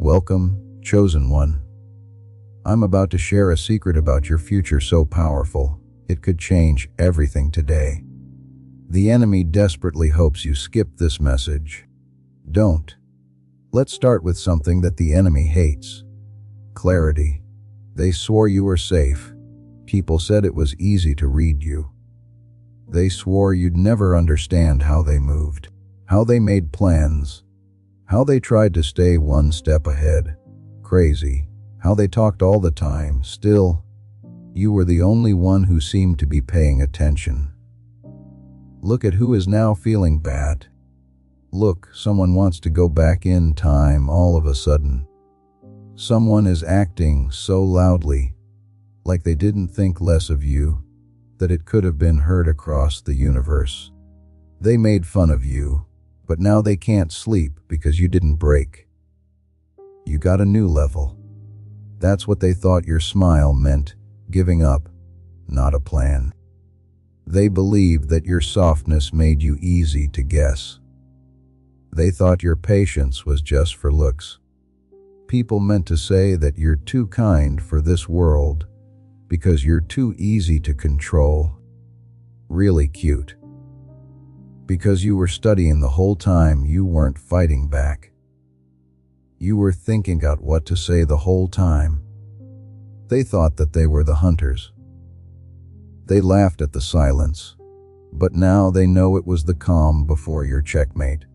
Welcome, chosen one. I'm about to share a secret about your future so powerful, it could change everything today. The enemy desperately hopes you skip this message. Don't. Let's start with something that the enemy hates. Clarity. They swore you were safe. People said it was easy to read you. They swore you'd never understand how they moved, how they made plans, how they tried to stay one step ahead. Crazy. How they talked all the time. Still, you were the only one who seemed to be paying attention. Look at who is now feeling bad. Look, someone wants to go back in time all of a sudden. Someone is acting so loudly, like they didn't think less of you, that it could have been heard across the universe. They made fun of you, but now they can't sleep because you didn't break. You got a new level. That's what they thought your smile meant, giving up, not a plan. They believed that your softness made you easy to guess. They thought your patience was just for looks. People meant to say that you're too kind for this world because you're too easy to control. Really cute. Because you were studying the whole time, you weren't fighting back. You were thinking out what to say the whole time. They thought that they were the hunters. They laughed at the silence, but now they know it was the calm before your checkmate.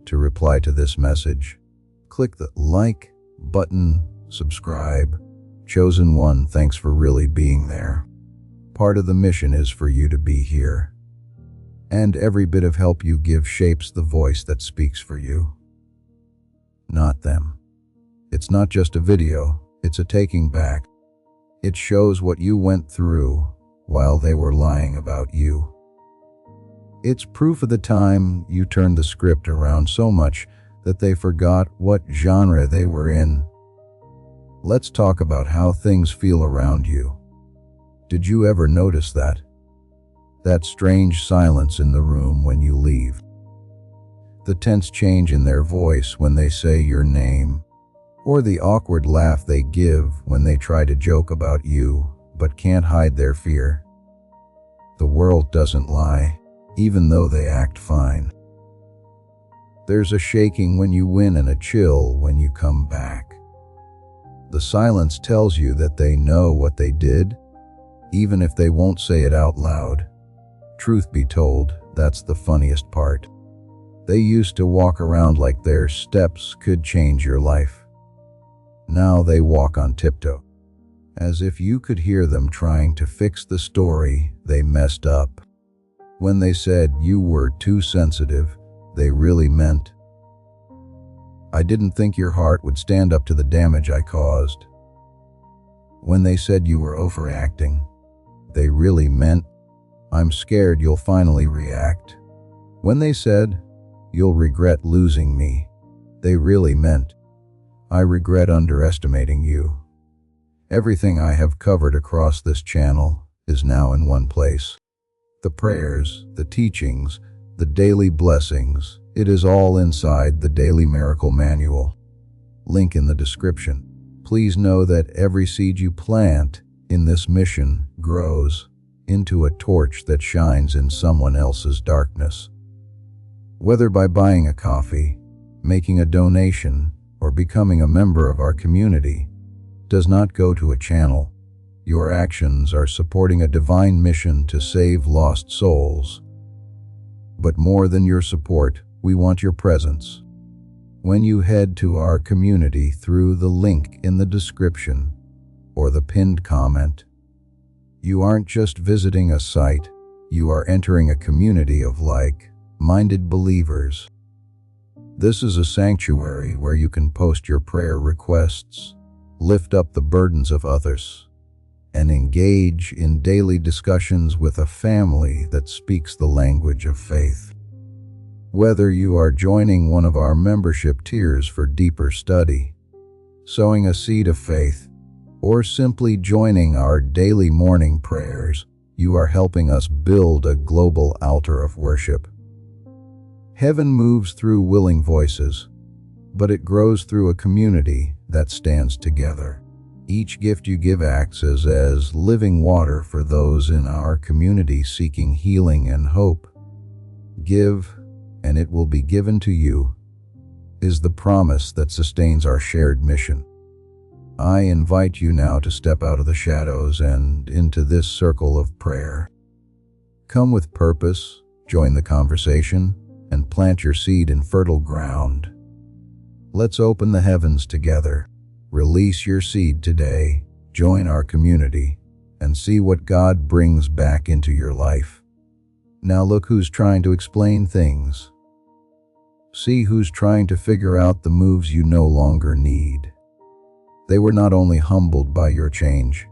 To reply to this message, click the like button, subscribe. Chosen one, thanks for really being there. Part of the mission is for you to be here. And every bit of help you give shapes the voice that speaks for you. Not them. It's not just a video, it's a taking back. It shows what you went through while they were lying about you. It's proof of the time you turned the script around so much that they forgot what genre they were in. Let's talk about how things feel around you. Did you ever notice that? That strange silence in the room when you leave. The tense change in their voice when they say your name, or the awkward laugh they give when they try to joke about you but can't hide their fear. The world doesn't lie, even though they act fine. There's a shaking when you win and a chill when you come back. The silence tells you that they know what they did, even if they won't say it out loud. Truth be told, that's the funniest part. They used to walk around like their steps could change your life. Now they walk on tiptoe, as if you could hear them trying to fix the story they messed up. When they said you were too sensitive, they really meant, I didn't think your heart would stand up to the damage I caused. When they said you were overacting, they really meant, I'm scared you'll finally react. When they said, you'll regret losing me, they really meant, I regret underestimating you. Everything I have covered across this channel is now in one place. The prayers, the teachings, the daily blessings, it is all inside the Daily Miracle Manual. Link in the description. Please know that every seed you plant in this mission grows into a torch that shines in someone else's darkness. Whether by buying a coffee, making a donation, or becoming a member of our community, does not go to a channel. Your actions are supporting a divine mission to save lost souls. But more than your support, we want your presence. When you head to our community through the link in the description or the pinned comment, you aren't just visiting a site, you are entering a community of like-minded believers. This is a sanctuary where you can post your prayer requests, lift up the burdens of others, and engage in daily discussions with a family that speaks the language of faith. Whether you are joining one of our membership tiers for deeper study, sowing a seed of faith, or simply joining our daily morning prayers, you are helping us build a global altar of worship. Heaven moves through willing voices. but it grows through a community that stands together. Each gift you give acts as living water for those in our community seeking healing and hope. Give, and it will be given to you, is the promise that sustains our shared mission. I invite you now to step out of the shadows and into this circle of prayer. Come with purpose, join the conversation, and plant your seed in fertile ground. Let's open the heavens together. Release your seed today, join our community, and see what God brings back into your life. Now look who's trying to explain things. See who's trying to figure out the moves you no longer need. They were not only humbled by your change,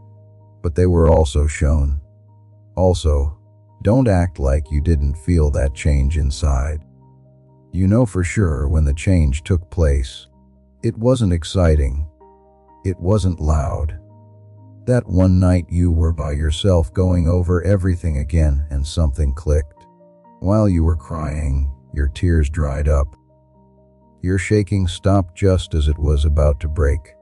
but they were also shown. Also, don't act like you didn't feel that change inside. You know for sure when the change took place. It wasn't exciting. It wasn't loud. That one night you were by yourself going over everything again and something clicked. While you were crying, your tears dried up. Your shaking stopped just as it was about to break.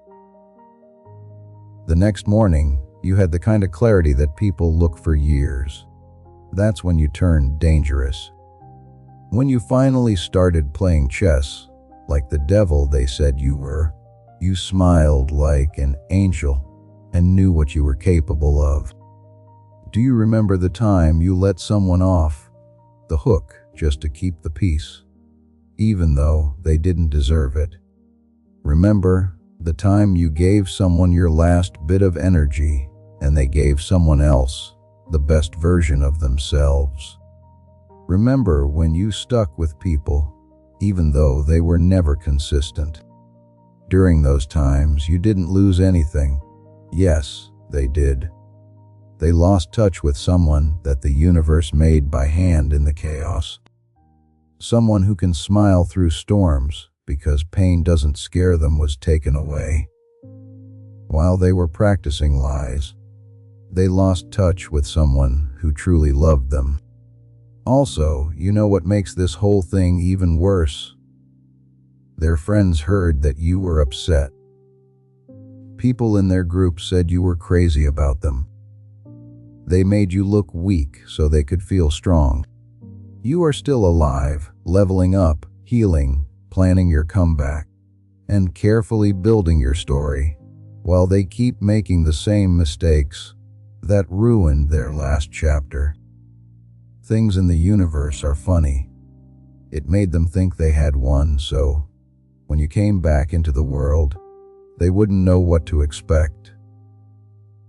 The next morning, you had the kind of clarity that people look for years. That's when you turned dangerous. When you finally started playing chess, like the devil they said you were, you smiled like an angel and knew what you were capable of. Do you remember the time you let someone off the hook just to keep the peace, even though they didn't deserve it? Remember the time you gave someone your last bit of energy and they gave someone else the best version of themselves? Remember when you stuck with people, even though they were never consistent? During those times, you didn't lose anything. Yes, they did. They lost touch with someone that the universe made by hand in the chaos. Someone who can smile through storms because pain doesn't scare them was taken away. While they were practicing lies, they lost touch with someone who truly loved them. Also, you know what makes this whole thing even worse? Their friends heard that you were upset. People in their group said you were crazy about them. They made you look weak so they could feel strong. You are still alive, leveling up, healing, planning your comeback, and carefully building your story, while they keep making the same mistakes that ruined their last chapter. Things in the universe are funny. It made them think they had won, so when you came back into the world, they wouldn't know what to expect.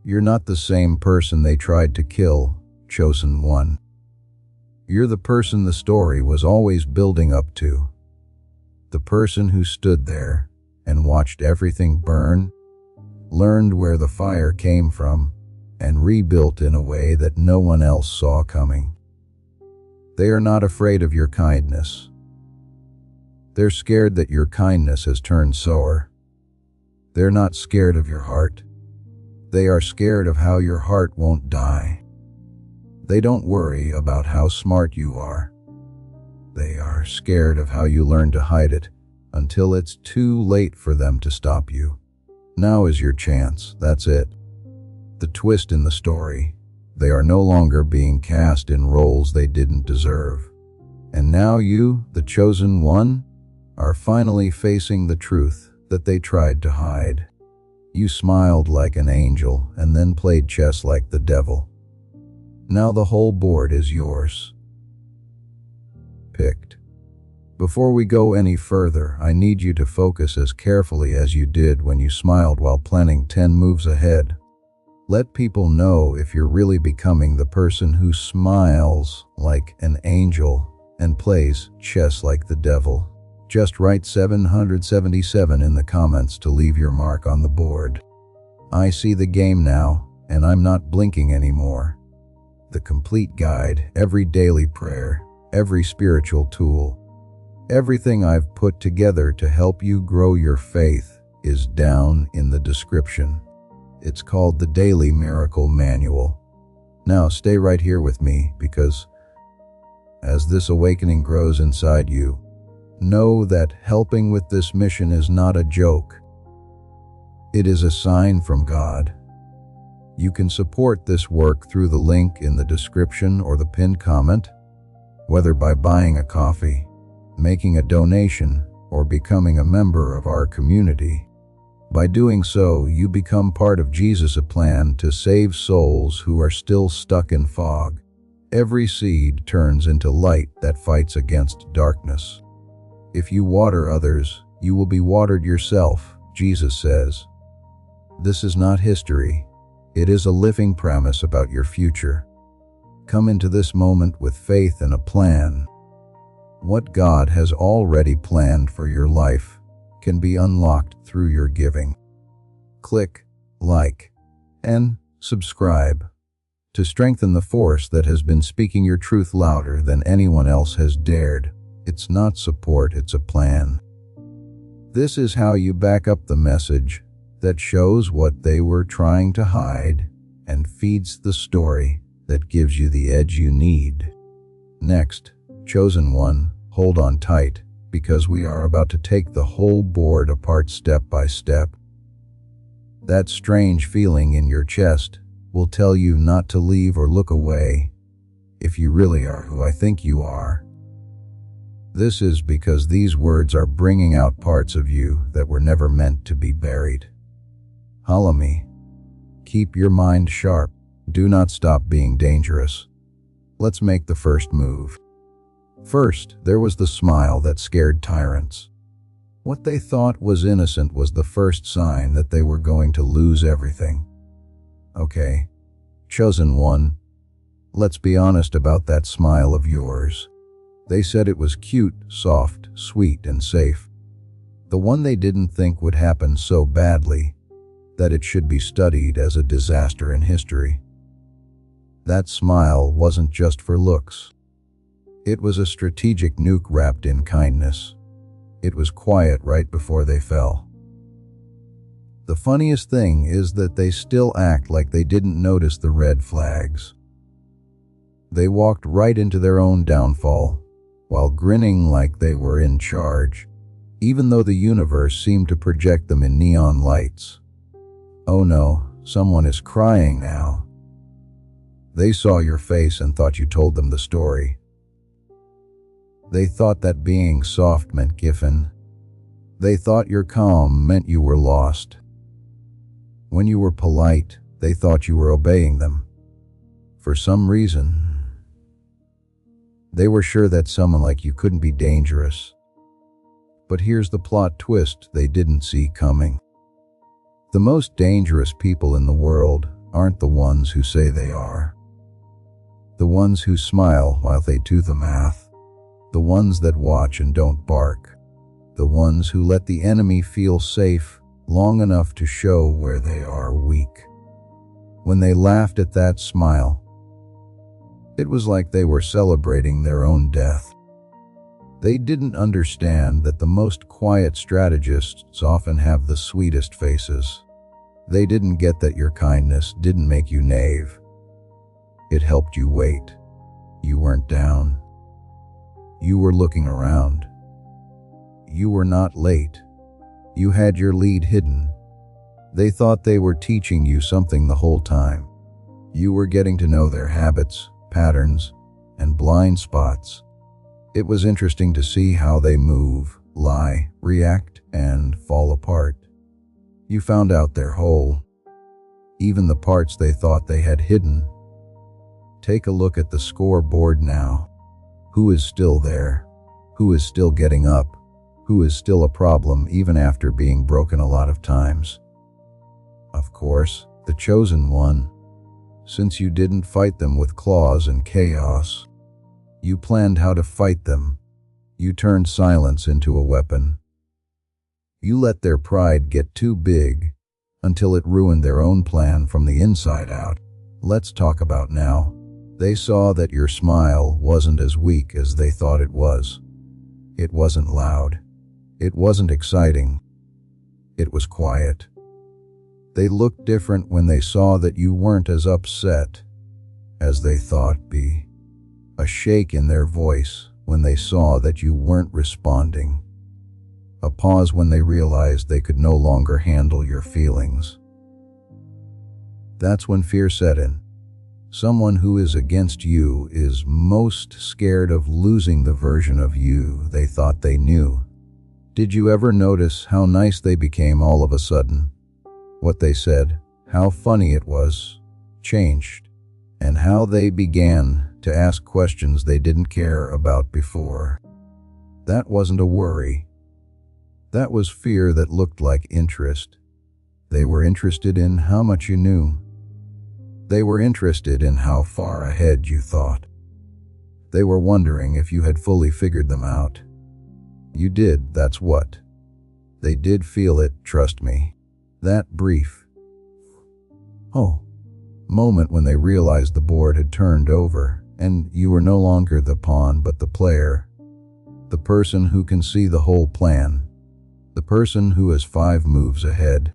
You're not the same person they tried to kill, chosen one. You're the person the story was always building up to. The person who stood there and watched everything burn, learned where the fire came from, and rebuilt in a way that no one else saw coming. They are not afraid of your kindness. They're scared that your kindness has turned sour. They're not scared of your heart. They are scared of how your heart won't die. They don't worry about how smart you are. They are scared of how you learn to hide it until it's too late for them to stop you. Now is your chance, that's it. The twist in the story. They are no longer being cast in roles they didn't deserve. And now you, the chosen one, are finally facing the truth that they tried to hide. You smiled like an angel and then played chess like the devil. Now the whole board is yours. Picked. Before we go any further, I need you to focus as carefully as you did when you smiled while planning 10 moves ahead. Let people know if you're really becoming the person who smiles like an angel and plays chess like the devil. Just write 777 in the comments to leave your mark on the board. I see the game now, and I'm not blinking anymore. The complete guide, every daily prayer, every spiritual tool, everything I've put together to help you grow your faith is down in the description. It's called the Daily Miracle Manual. Now stay right here with me, because as this awakening grows inside you, know that helping with this mission is not a joke. It is a sign from God. You can support this work through the link in the description or the pinned comment, whether by buying a coffee, making a donation, or becoming a member of our community. By doing so, you become part of Jesus' plan to save souls who are still stuck in fog. Every seed turns into light that fights against darkness. If you water others, you will be watered yourself, Jesus says. This is not history. It is a living promise about your future. Come into this moment with faith and a plan. What God has already planned for your life can be unlocked through your giving. Click like and subscribe to strengthen the force that has been speaking your truth louder than anyone else has dared. It's not support, it's a plan. This is how you back up the message that shows what they were trying to hide and feeds the story that gives you the edge you need. Next, chosen one, hold on tight, because we are about to take the whole board apart step by step. That strange feeling in your chest will tell you not to leave or look away if you really are who I think you are. This is because these words are bringing out parts of you that were never meant to be buried. Follow me. Keep your mind sharp. Do not stop being dangerous. Let's make the first move. First, there was the smile that scared tyrants. What they thought was innocent was the first sign that they were going to lose everything. Okay, chosen one, let's be honest about that smile of yours. They said it was cute, soft, sweet, and safe. The one they didn't think would happen so badly that it should be studied as a disaster in history. That smile wasn't just for looks. It was a strategic nuke wrapped in kindness. It was quiet right before they fell. The funniest thing is that they still act like they didn't notice the red flags. They walked right into their own downfall, while grinning like they were in charge, even though the universe seemed to project them in neon lights. Oh no, someone is crying now. They saw your face and thought you told them the story. They thought that being soft meant giffen. They thought your calm meant you were lost. When you were polite, they thought you were obeying them. For some reason, they were sure that someone like you couldn't be dangerous. But here's the plot twist they didn't see coming. The most dangerous people in the world aren't the ones who say they are. The ones who smile while they do the math. The ones that watch and don't bark. The ones who let the enemy feel safe long enough to show where they are weak. When they laughed at that smile, it was like they were celebrating their own death. They didn't understand that the most quiet strategists often have the sweetest faces. They didn't get that your kindness didn't make you knave. It helped you wait. You weren't down. You were looking around. You were not late. You had your lead hidden. They thought they were teaching you something the whole time. You were getting to know their habits, patterns, and blind spots. It was interesting to see how they move, lie, react, and fall apart. You found out their whole, even the parts they thought they had hidden. Take a look at the scoreboard now. Who is still there? Who is still getting up? Who is still a problem even after being broken a lot of times? Of course, the chosen one. Since you didn't fight them with claws and chaos, you planned how to fight them. You turned silence into a weapon. You let their pride get too big until it ruined their own plan from the inside out. Let's talk about now. They saw that your smile wasn't as weak as they thought it was. It wasn't loud. It wasn't exciting. It was quiet. They looked different when they saw that you weren't as upset as they thought be. A shake in their voice, when they saw that you weren't responding. A pause when they realized they could no longer handle your feelings. That's when fear set in. Someone who is against you is most scared of losing the version of you they thought they knew. Did you ever notice how nice they became all of a sudden? What they said, how funny it was, changed, and how they began to ask questions they didn't care about before. That wasn't a worry. That was fear that looked like interest. They were interested in how much you knew. They were interested in how far ahead you thought. They were wondering if you had fully figured them out. You did, that's what. They did feel it, trust me. That brief moment when they realized the board had turned over, and you were no longer the pawn but the player. The person who can see the whole plan. The person who is 5 moves ahead.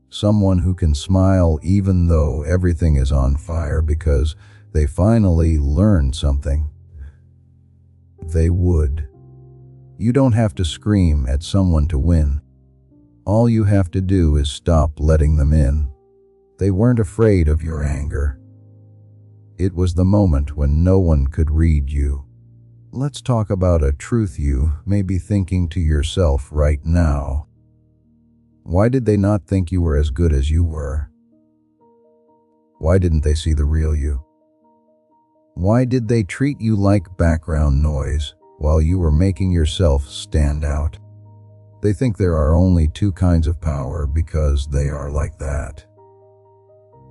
Someone who can smile even though everything is on fire because they finally learned something. They would. You don't have to scream at someone to win. All you have to do is stop letting them in. They weren't afraid of your anger. It was the moment when no one could read you. Let's talk about a truth you may be thinking to yourself right now. Why did they not think you were as good as you were? Why didn't they see the real you? Why did they treat you like background noise while you were making yourself stand out? They think there are only 2 kinds of power because they are like that.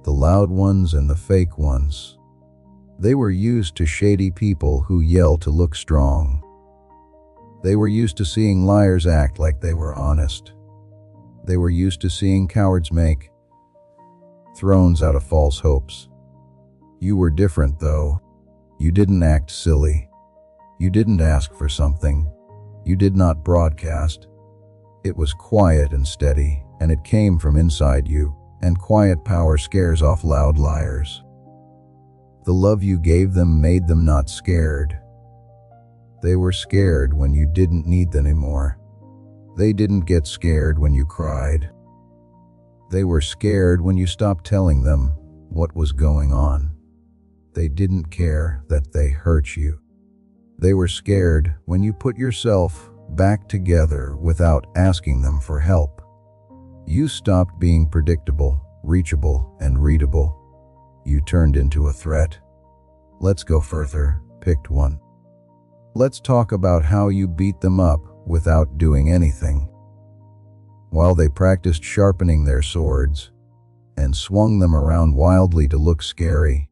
The loud ones and the fake ones. They were used to shady people who yell to look strong. They were used to seeing liars act like they were honest. They were used to seeing cowards make thrones out of false hopes. You were different, though. You didn't act silly. You didn't ask for something. You did not broadcast. It was quiet and steady, and it came from inside you, and quiet power scares off loud liars. The love you gave them made them not scared. They were scared when you didn't need them anymore. They didn't get scared when you cried. They were scared when you stopped telling them what was going on. They didn't care that they hurt you. They were scared when you put yourself back together without asking them for help. You stopped being predictable, reachable, and readable. You turned into a threat. Let's go further. Picked one. Let's talk about how you beat them up without doing anything. While they practiced sharpening their swords and swung them around wildly to look scary,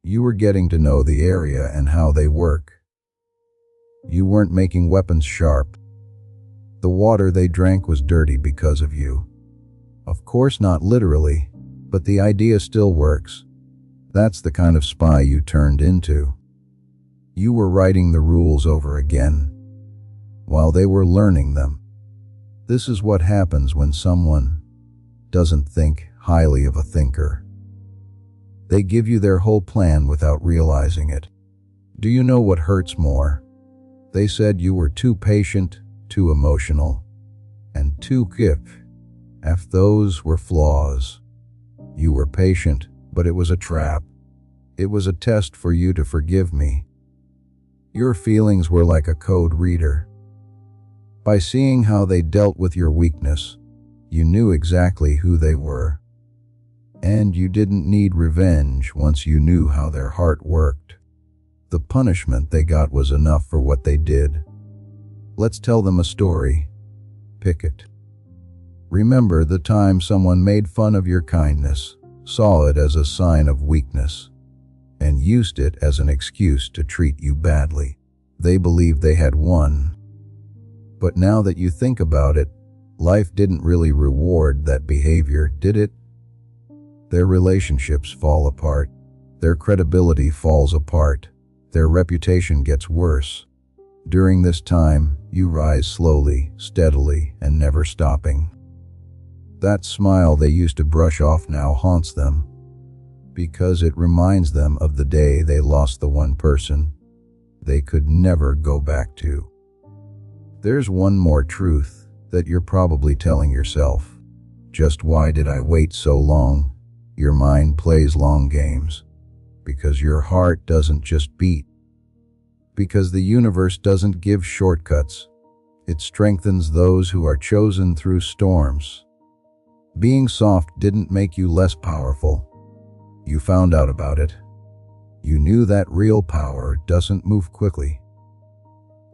you were getting to know the area and how they work. You weren't making weapons sharp. The water they drank was dirty because of you. Of course, not literally, but the idea still works. That's the kind of spy you turned into. You were writing the rules over again, while they were learning them. This is what happens when someone doesn't think highly of a thinker. They give you their whole plan without realizing it. Do you know what hurts more? They said you were too patient, too emotional, and too quick. If those were flaws. You were patient, but it was a trap. It was a test for you to forgive me. Your feelings were like a code reader. By seeing how they dealt with your weakness, you knew exactly who they were. And you didn't need revenge once you knew how their heart worked. The punishment they got was enough for what they did. Let's tell them a story. Pick it. Remember the time someone made fun of your kindness, saw it as a sign of weakness, and used it as an excuse to treat you badly. They believed they had won. But now that you think about it, life didn't really reward that behavior, did it? Their relationships fall apart. Their credibility falls apart. Their reputation gets worse. During this time, you rise slowly, steadily, and never stopping. That smile they used to brush off now haunts them, because it reminds them of the day they lost the one person they could never go back to. There's one more truth that you're probably telling yourself. Just why did I wait so long? Your mind plays long games. Because your heart doesn't just beat. Because the universe doesn't give shortcuts. It strengthens those who are chosen through storms. Being soft didn't make you less powerful. You found out about it. You knew that real power doesn't move quickly.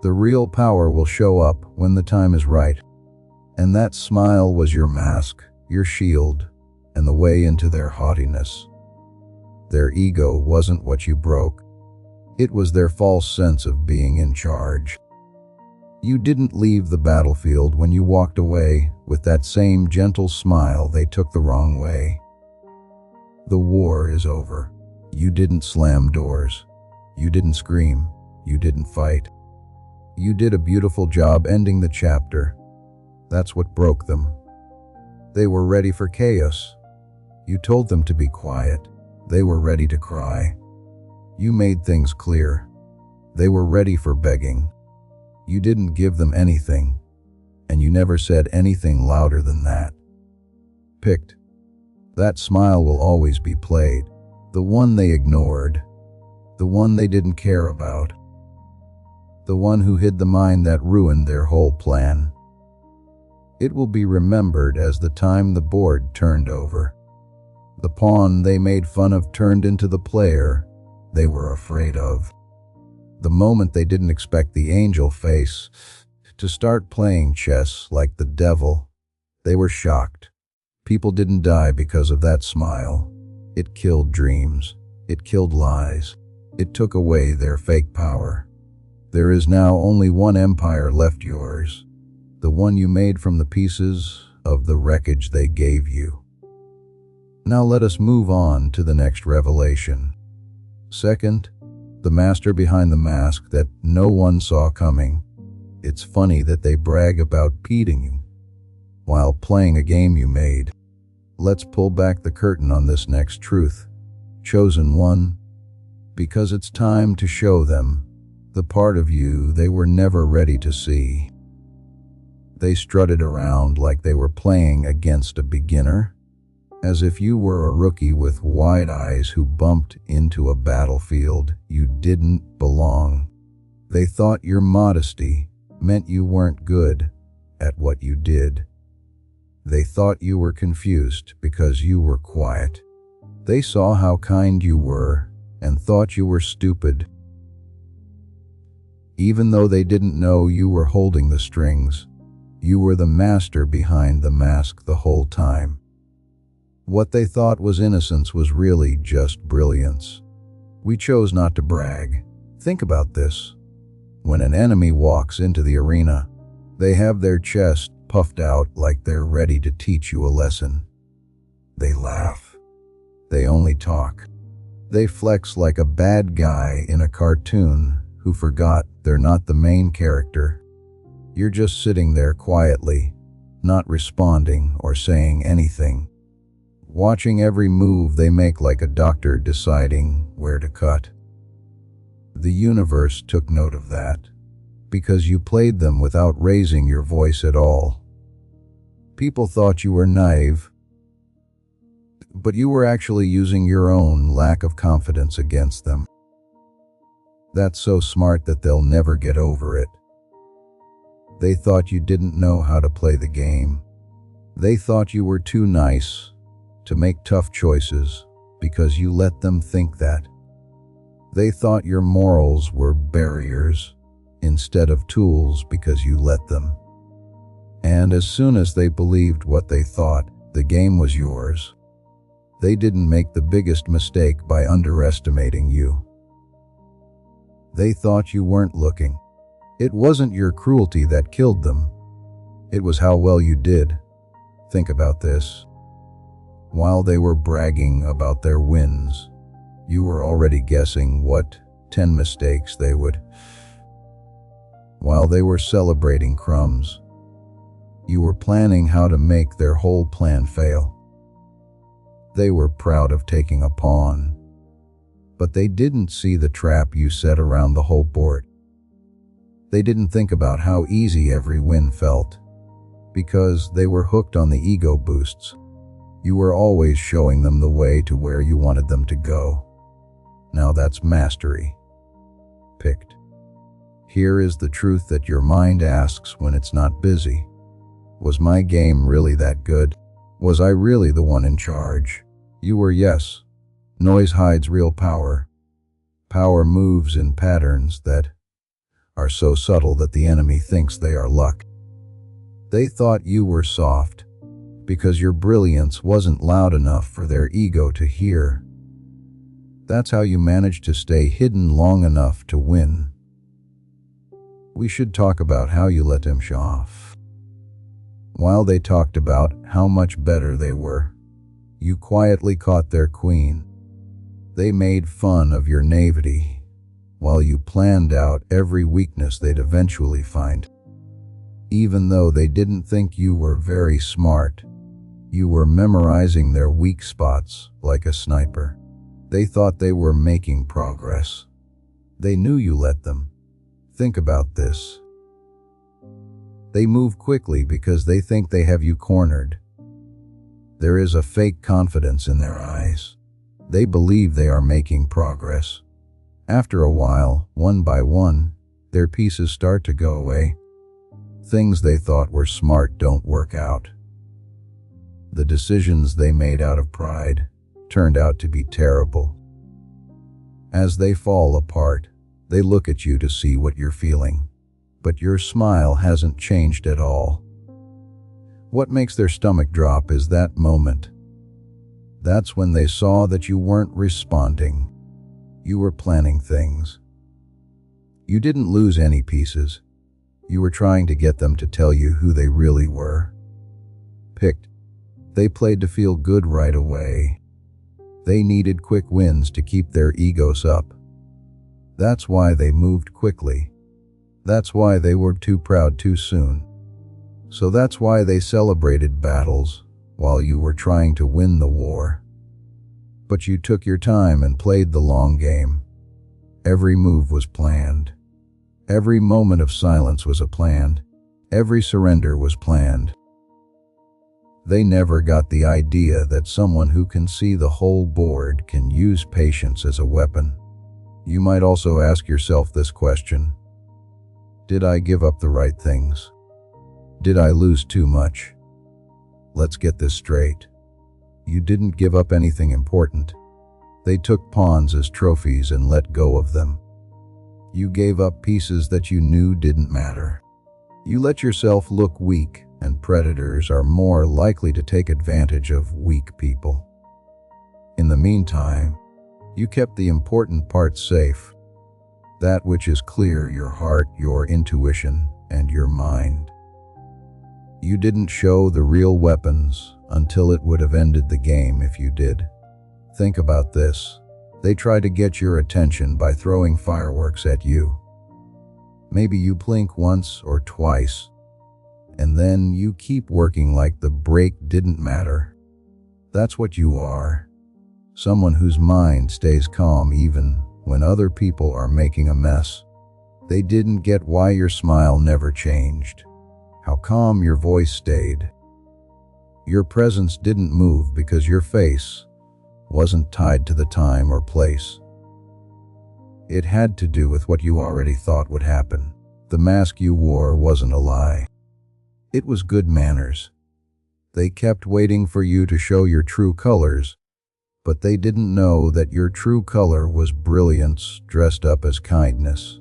The real power will show up when the time is right. And that smile was your mask, your shield, and the way into their haughtiness. Their ego wasn't what you broke. It was their false sense of being in charge. You didn't leave the battlefield when you walked away with that same gentle smile they took the wrong way. The war is over. You didn't slam doors. You didn't scream. You didn't fight. You did a beautiful job ending the chapter. That's what broke them. They were ready for chaos. You told them to be quiet. They were ready to cry. You made things clear. They were ready for begging. You didn't give them anything, and you never said anything louder than that. Picked. That smile will always be played. The one they ignored. The one they didn't care about. The one who hid the mine that ruined their whole plan. It will be remembered as the time the board turned over. The pawn they made fun of turned into the player they were afraid of. The moment they didn't expect the angel face to start playing chess like the devil, they were shocked. People didn't die because of that smile. It killed dreams. It killed lies. It took away their fake power. There is now only one empire left, yours, the one you made from the pieces of the wreckage they gave you. Now let us move on to the next revelation. Second, the master behind the mask that no one saw coming. It's funny that they brag about beating you while playing a game you made. Let's pull back the curtain on this next truth. Chosen one, because it's time to show them the part of you they were never ready to see. They strutted around like they were playing against a beginner, as if you were a rookie with wide eyes who bumped into a battlefield you didn't belong. They thought your modesty meant you weren't good at what you did. They thought you were confused because you were quiet. They saw how kind you were and thought you were stupid. Even though they didn't know you were holding the strings, you were the master behind the mask the whole time. What they thought was innocence was really just brilliance. We chose not to brag. Think about this. When an enemy walks into the arena, they have their chest puffed out like they're ready to teach you a lesson. They laugh. They only talk. They flex like a bad guy in a cartoon who forgot they're not the main character. You're just sitting there quietly, not responding or saying anything, watching every move they make like a doctor deciding where to cut. The universe took note of that, because you played them without raising your voice at all. People thought you were naive, but you were actually using your own lack of confidence against them. That's so smart that they'll never get over it. They thought you didn't know how to play the game. They thought you were too nice to make tough choices because you let them think that. They thought your morals were barriers instead of tools because you let them. And as soon as they believed what they thought, the game was yours. They didn't make the biggest mistake by underestimating you. They thought you weren't looking. It wasn't your cruelty that killed them. It was how well you did. Think about this. While they were bragging about their wins, you were already guessing what 10 mistakes they would. While they were celebrating crumbs, you were planning how to make their whole plan fail. They were proud of taking a pawn, But they didn't see the trap you set around the whole board. They didn't think about how easy every win felt, because they were hooked on the ego boosts. You were always showing them the way to where you wanted them to go. Now that's mastery. Picked. Here is the truth that your mind asks when it's not busy. Was my game really that good? Was I really the one in charge? You were yes. Noise hides real power. Power moves in patterns that are so subtle that the enemy thinks they are luck. They thought you were soft because your brilliance wasn't loud enough for their ego to hear. That's how you managed to stay hidden long enough to win. We should talk about how you let them show off. While they talked about how much better they were, you quietly caught their queen. They made fun of your naivety while you planned out every weakness they'd eventually find. Even though they didn't think you were very smart, you were memorizing their weak spots like a sniper. They thought they were making progress. They knew you let them. Think about this. They move quickly because they think they have you cornered. There is a fake confidence in their eyes. They believe they are making progress. After a while, one by one, their pieces start to go away. Things they thought were smart don't work out. The decisions they made out of pride turned out to be terrible. As they fall apart, they look at you to see what you're feeling, but your smile hasn't changed at all. What makes their stomach drop is that moment. That's when they saw that you weren't responding. You were planning things. You didn't lose any pieces. You were trying to get them to tell you who they really were. Picked. They played to feel good right away. They needed quick wins to keep their egos up. That's why they moved quickly. That's why they were too proud too soon. So that's why they celebrated battles while you were trying to win the war. But you took your time and played the long game. Every move was planned. Every moment of silence was planned. Every surrender was planned. They never got the idea that someone who can see the whole board can use patience as a weapon. You might also ask yourself this question. Did I give up the right things? Did I lose too much? Let's get this straight. You didn't give up anything important. They took pawns as trophies and let go of them. You gave up pieces that you knew didn't matter. You let yourself look weak, and predators are more likely to take advantage of weak people. In the meantime, you kept the important parts safe. That which is clear, your heart, your intuition, and your mind. You didn't show the real weapons until it would have ended the game if you did. Think about this. They try to get your attention by throwing fireworks at you. Maybe you blink once or twice, and then you keep working like the break didn't matter. That's what you are. Someone whose mind stays calm even when other people are making a mess. They didn't get why your smile never changed, how calm your voice stayed. Your presence didn't move because your face wasn't tied to the time or place. It had to do with what you already thought would happen. The mask you wore wasn't a lie. It was good manners. They kept waiting for you to show your true colors, but they didn't know that your true color was brilliance dressed up as kindness.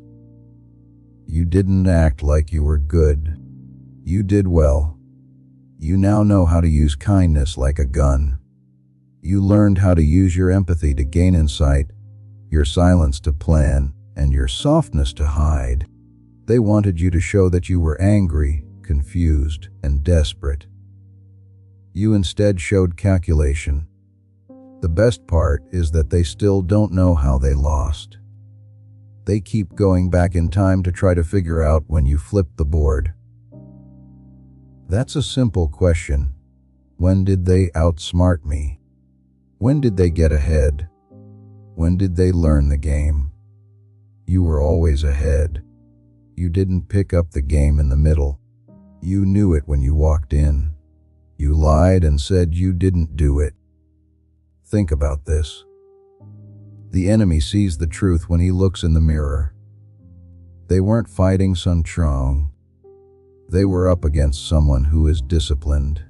You didn't act like you were good. You did well. You now know how to use kindness like a gun. You learned how to use your empathy to gain insight, your silence to plan, and your softness to hide. They wanted you to show that you were angry, confused, and desperate. You instead showed calculation. The best part is that they still don't know how they lost. They keep going back in time to try to figure out when you flipped the board. That's a simple question. When did they outsmart me? When did they get ahead? When did they learn the game? You were always ahead. You didn't pick up the game in the middle. You knew it when you walked in. You lied and said you didn't do it. Think about this. The enemy sees the truth when he looks in the mirror. They weren't fighting Sun Trong. They were up against someone who is disciplined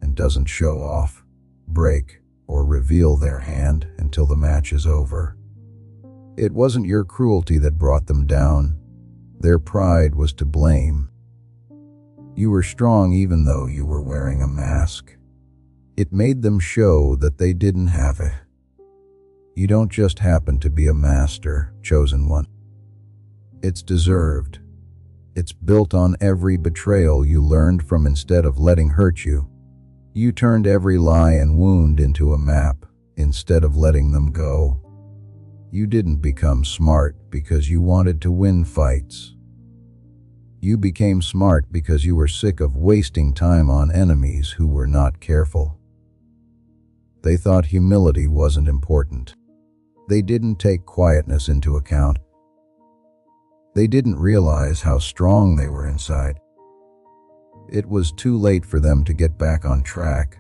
and doesn't show off, break, or reveal their hand until the match is over. It wasn't your cruelty that brought them down. Their pride was to blame. You were strong even though you were wearing a mask. It made them show that they didn't have it. You don't just happen to be a master, chosen one. It's deserved. It's built on every betrayal you learned from instead of letting hurt you. You turned every lie and wound into a map instead of letting them go. You didn't become smart because you wanted to win fights. You became smart because you were sick of wasting time on enemies who were not careful. They thought humility wasn't important. They didn't take quietness into account. They didn't realize how strong they were inside. It was too late for them to get back on track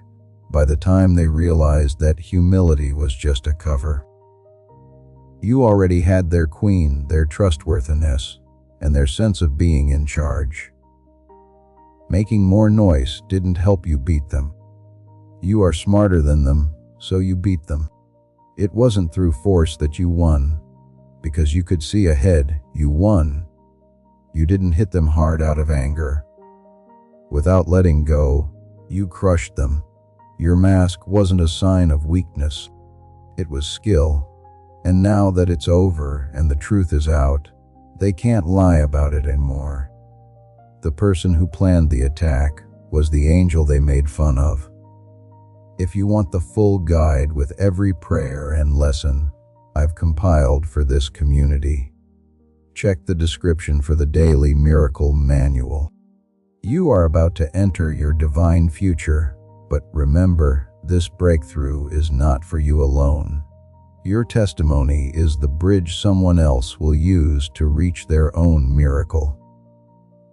by the time they realized that humility was just a cover. You already had their queen, their trustworthiness, and their sense of being in charge. Making more noise didn't help you beat them. You are smarter than them, so you beat them. It wasn't through force that you won. Because you could see ahead, you won. You didn't hit them hard out of anger. Without letting go, you crushed them. Your mask wasn't a sign of weakness. It was skill. And now that it's over and the truth is out, they can't lie about it anymore. The person who planned the attack was the angel they made fun of. If you want the full guide with every prayer and lesson I've compiled for this community, check the description for the Daily Miracle Manual. You are about to enter your divine future, but remember, this breakthrough is not for you alone. Your testimony is the bridge someone else will use to reach their own miracle.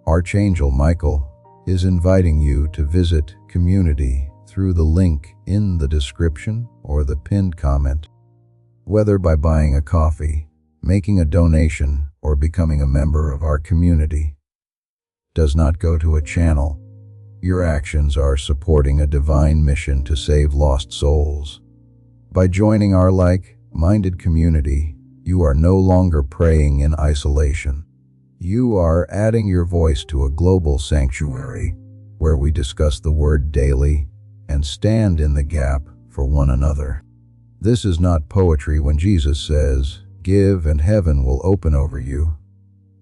Archangel Michael is inviting you to visit community through the link in the description or the pinned comment. Whether by buying a coffee, making a donation, or becoming a member of our community, does not go to a channel. Your actions are supporting a divine mission to save lost souls. By joining our like-minded community, you are no longer praying in isolation. You are adding your voice to a global sanctuary where we discuss the word daily and stand in the gap for one another. This is not poetry when Jesus says, "Give and heaven will open over you."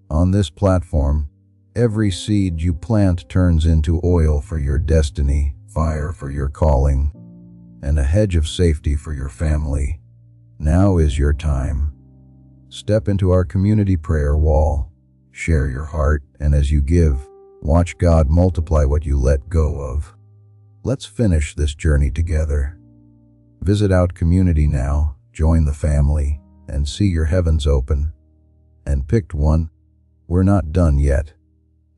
On this platform, every seed you plant turns into oil for your destiny, fire for your calling, and a hedge of safety for your family. Now is your time. Step into our community prayer wall, share your heart, and as you give, watch God multiply what you let go of. Let's finish this journey together. Visit Out Community now, join the family, and see your heavens open. And picked one. We're not done yet.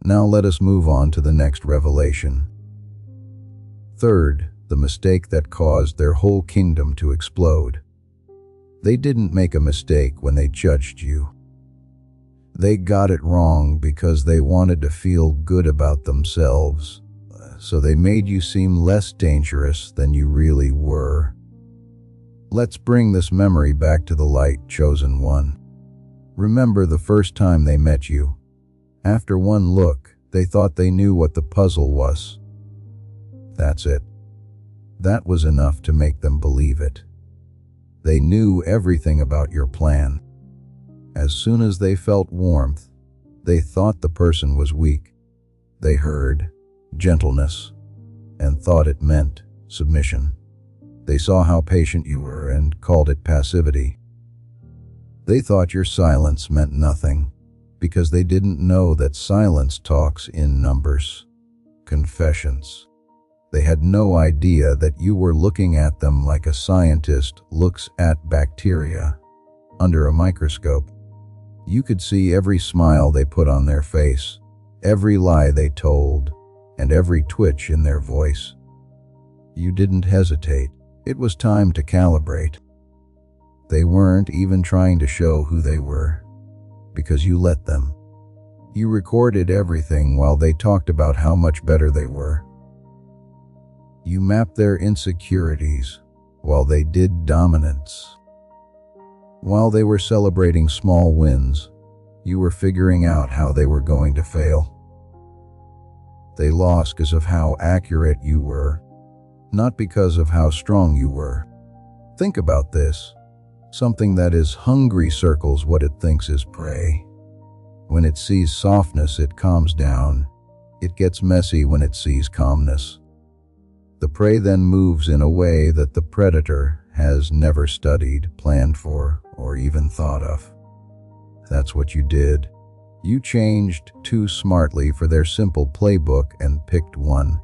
Now let us move on to the next revelation. Third, the mistake that caused their whole kingdom to explode. They didn't make a mistake when they judged you. They got it wrong because they wanted to feel good about themselves, so they made you seem less dangerous than you really were. Let's bring this memory back to the light, chosen one. Remember the first time they met you. After one look, they thought they knew what the puzzle was. That's it. That was enough to make them believe it. They knew everything about your plan. As soon as they felt warmth, they thought the person was weak. They heard gentleness and thought it meant submission. They saw how patient you were and called it passivity. They thought your silence meant nothing because they didn't know that silence talks in numbers, confessions. They had no idea that you were looking at them like a scientist looks at bacteria under a microscope. You could see every smile they put on their face, every lie they told, and every twitch in their voice. You didn't hesitate. It was time to calibrate. They weren't even trying to show who they were, because you let them. You recorded everything while they talked about how much better they were. You mapped their insecurities while they did dominance. While they were celebrating small wins, you were figuring out how they were going to fail. They lost because of how accurate you were, not because of how strong you were. Think about this. Something that is hungry circles what it thinks is prey. When it sees softness, it calms down. It gets messy when it sees calmness. The prey then moves in a way that the predator has never studied, planned for, or even thought of. That's what you did. You changed too smartly for their simple playbook and picked one.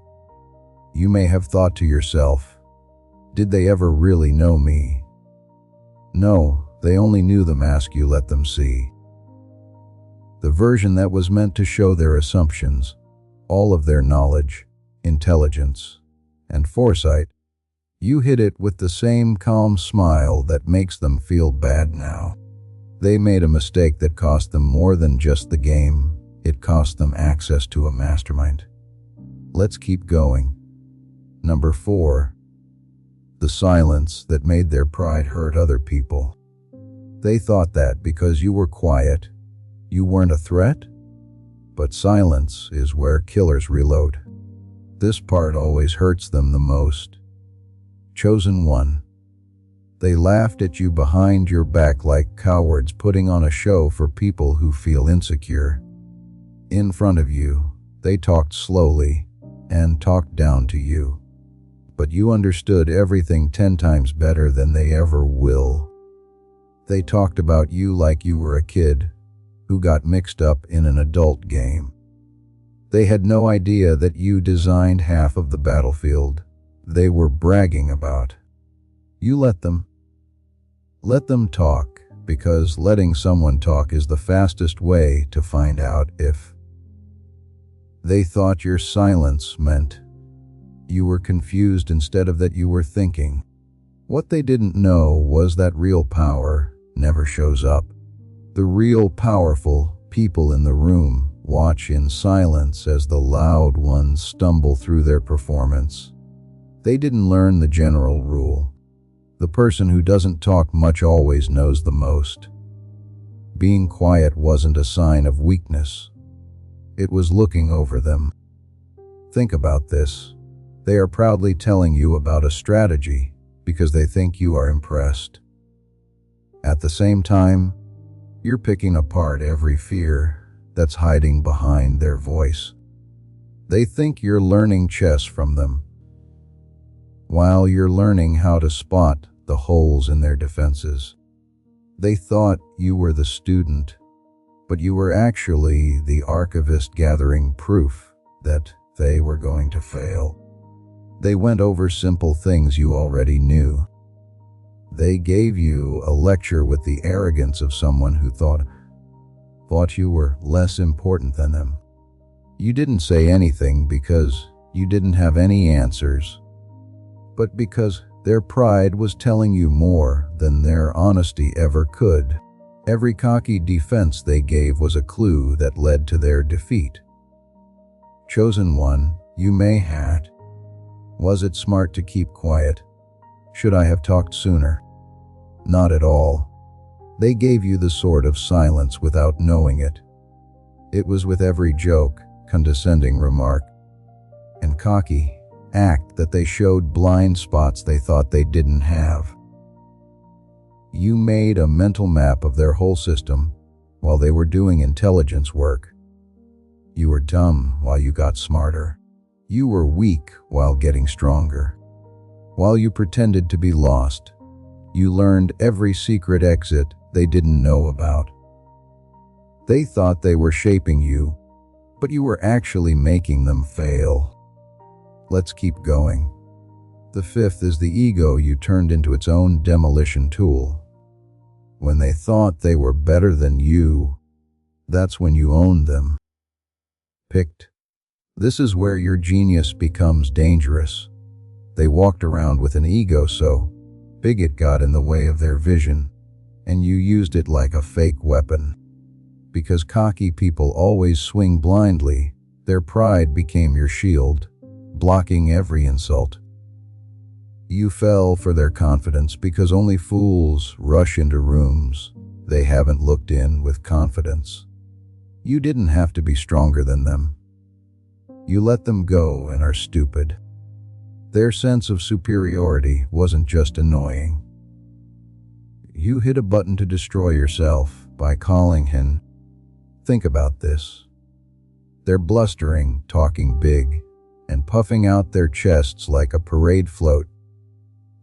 You may have thought to yourself, did they ever really know me? No, they only knew the mask you let them see. The version that was meant to show their assumptions, all of their knowledge, intelligence, and foresight. You hid it with the same calm smile that makes them feel bad now. They made a mistake that cost them more than just the game. It cost them access to a mastermind. Let's keep going. Number 4. The silence that made their pride hurt other people. They thought that because you were quiet, you weren't a threat? But silence is where killers reload. This part always hurts them the most. Chosen one. They laughed at you behind your back like cowards putting on a show for people who feel insecure. In front of you, they talked slowly and talked down to you. But you understood everything 10 times better than they ever will. They talked about you like you were a kid who got mixed up in an adult game. They had no idea that you designed half of the battlefield they were bragging about. You let them. Let them talk, because letting someone talk is the fastest way to find out if they thought your silence meant you were confused instead of that you were thinking. What they didn't know was that real power never shows up. The real powerful people in the room watch in silence as the loud ones stumble through their performance. They didn't learn the general rule. The person who doesn't talk much always knows the most. Being quiet wasn't a sign of weakness. It was looking over them. Think about this. They are proudly telling you about a strategy because they think you are impressed. At the same time, you're picking apart every fear that's hiding behind their voice. They think you're learning chess from them, while you're learning how to spot the holes in their defenses. They thought you were the student, but you were actually the archivist gathering proof that they were going to fail. They went over simple things you already knew. They gave you a lecture with the arrogance of someone who thought you were less important than them. You didn't say anything because you didn't have any answers, but because their pride was telling you more than their honesty ever could. Every cocky defense they gave was a clue that led to their defeat. Chosen one, you may had. Was it smart to keep quiet? Should I have talked sooner? Not at all. They gave you the sword of silence without knowing it. It was with every joke, condescending remark, and cocky act that they showed blind spots they thought they didn't have. You made a mental map of their whole system while they were doing intelligence work. You were dumb while you got smarter. You were weak while getting stronger. While you pretended to be lost, you learned every secret exit they didn't know about. They thought they were shaping you, but you were actually making them fail. Let's keep going. The 5th is the ego you turned into its own demolition tool. When they thought they were better than you, that's when you owned them. Picked. This is where your genius becomes dangerous. They walked around with an ego so big it got in the way of their vision, and you used it like a fake weapon. Because cocky people always swing blindly, their pride became your shield, blocking every insult. You fell for their confidence because only fools rush into rooms they haven't looked in with confidence. You didn't have to be stronger than them. You let them go and are stupid. Their sense of superiority wasn't just annoying. You hit a button to destroy yourself by calling him. Think about this. They're blustering, talking big, and puffing out their chests like a parade float.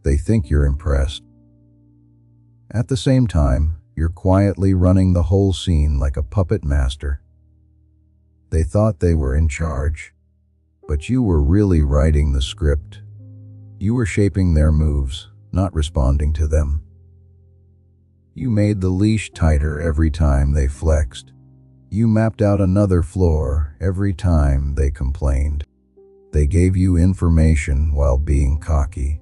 They think you're impressed. At the same time, you're quietly running the whole scene like a puppet master. They thought they were in charge, but you were really writing the script. You were shaping their moves, not responding to them. You made the leash tighter every time they flexed. You mapped out another floor every time they complained. They gave you information while being cocky,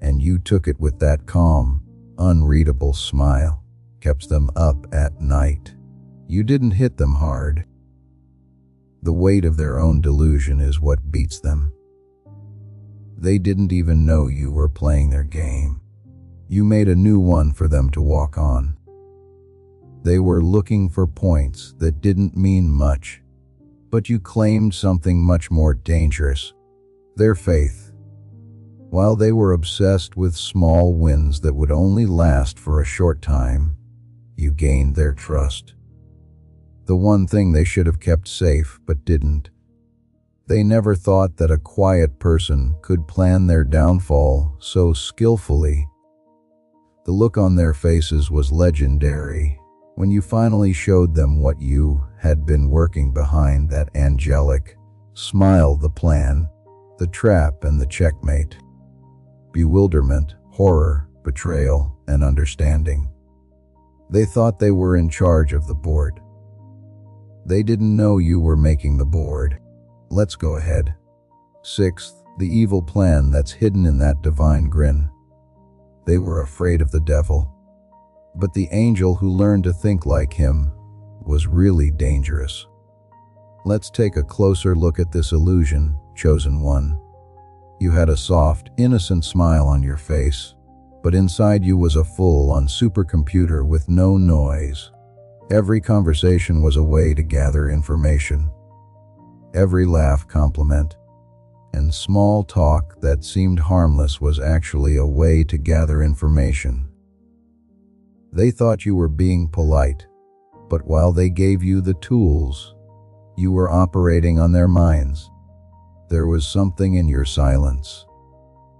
and you took it with that calm, unreadable smile. Kept them up at night. You didn't hit them hard. The weight of their own delusion is what beats them. They didn't even know you were playing their game. You made a new one for them to walk on. They were looking for points that didn't mean much, but you claimed something much more dangerous: their faith. While they were obsessed with small wins that would only last for a short time, you gained their trust. The one thing they should have kept safe but didn't. They never thought that a quiet person could plan their downfall so skillfully. The look on their faces was legendary when you finally showed them what you had been working behind that angelic smile: the plan, the trap, and the checkmate. Bewilderment, horror, betrayal, and understanding. They thought they were in charge of the board. They didn't know you were making the board. Let's go ahead. Sixth, the evil plan that's hidden in that divine grin. They were afraid of the devil, but the angel who learned to think like him was really dangerous. Let's take a closer look at this illusion, chosen one. You had a soft, innocent smile on your face, but inside you was a full-on supercomputer with no noise. Every conversation was a way to gather information. Every laugh compliment, and small talk that seemed harmless was actually a way to gather information. They thought you were being polite, but while they gave you the tools, you were operating on their minds. There was something in your silence.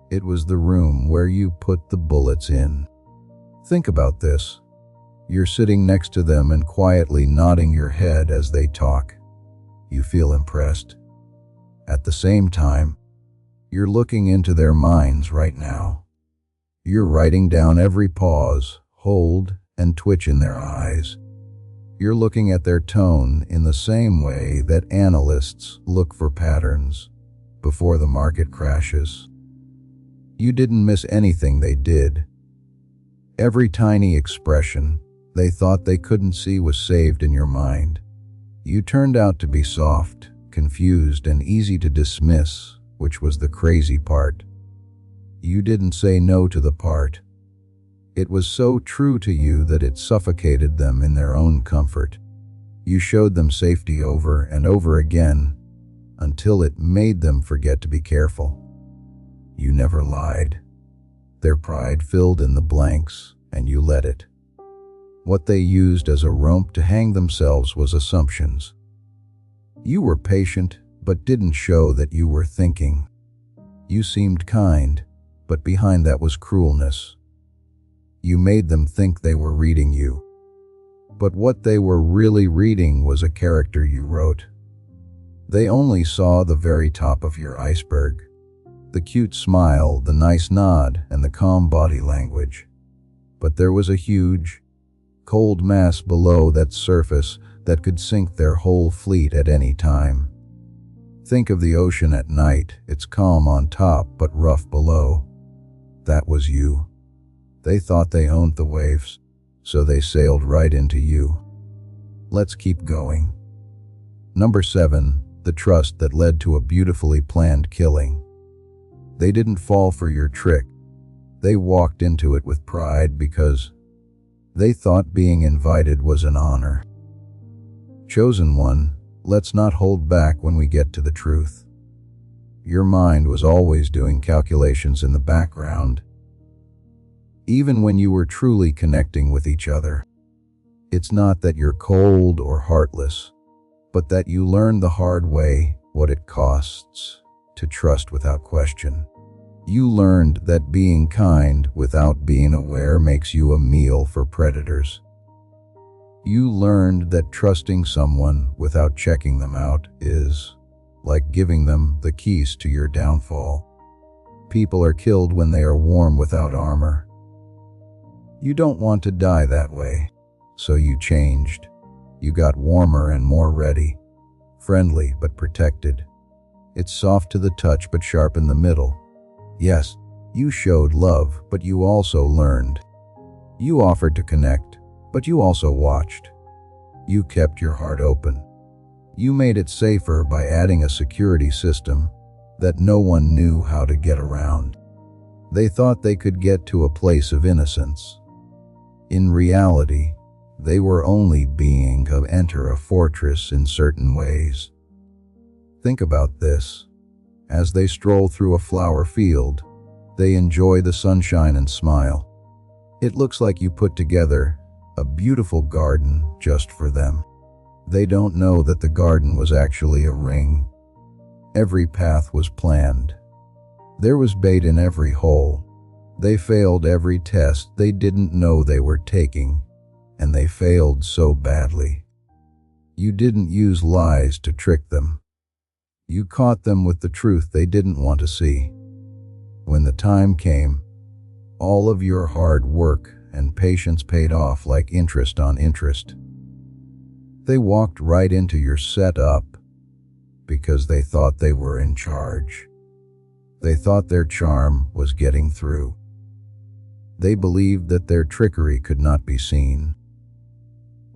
It was the room where you put the bullets in. Think about this. You're sitting next to them and quietly nodding your head as they talk. You feel impressed. At the same time, you're looking into their minds right now. You're writing down every pause, hold, and twitch in their eyes. You're looking at their tone in the same way that analysts look for patterns before the market crashes. You didn't miss anything they did. Every tiny expression they thought they couldn't see was saved in your mind. You turned out to be soft, confused, and easy to dismiss, which was the crazy part. You didn't say no to the part. It was so true to you that it suffocated them in their own comfort. You showed them safety over and over again until it made them forget to be careful. You never lied. Their pride filled in the blanks, and you let it. What they used as a rope to hang themselves was assumptions. You were patient, but didn't show that you were thinking. You seemed kind, but behind that was cruelness. You made them think they were reading you. But what they were really reading was a character you wrote. They only saw the very top of your iceberg. The cute smile, the nice nod, and the calm body language. But there was a huge, cold mass below that surface that could sink their whole fleet at any time. Think of the ocean at night. It's calm on top but rough below. That was you. They thought they owned the waves, so they sailed right into you. Let's keep going. Number 7. The trust that led to a beautifully planned killing. They didn't fall for your trick. They walked into it with pride because they thought being invited was an honor. Chosen one, let's not hold back when we get to the truth. Your mind was always doing calculations in the background, even when you were truly connecting with each other. It's not that you're cold or heartless, but that you learned the hard way what it costs to trust without question. You learned that being kind without being aware makes you a meal for predators. You learned that trusting someone without checking them out is like giving them the keys to your downfall. People are killed when they are warm without armor. You don't want to die that way, so you changed. You got warmer and more ready, friendly but protected. It's soft to the touch but sharp in the middle. Yes, you showed love, but you also learned. You offered to connect, but you also watched. You kept your heart open. You made it safer by adding a security system that no one knew how to get around. They thought they could get to a place of innocence. In reality, they were only being to enter a fortress in certain ways. Think about this. As they stroll through a flower field, they enjoy the sunshine and smile. It looks like you put together a beautiful garden just for them. They don't know that the garden was actually a ring. Every path was planned. There was bait in every hole. They failed every test they didn't know they were taking, and they failed so badly. You didn't use lies to trick them. You caught them with the truth they didn't want to see. When the time came, all of your hard work and patience paid off like interest on interest. They walked right into your setup because they thought they were in charge. They thought their charm was getting through. They believed that their trickery could not be seen.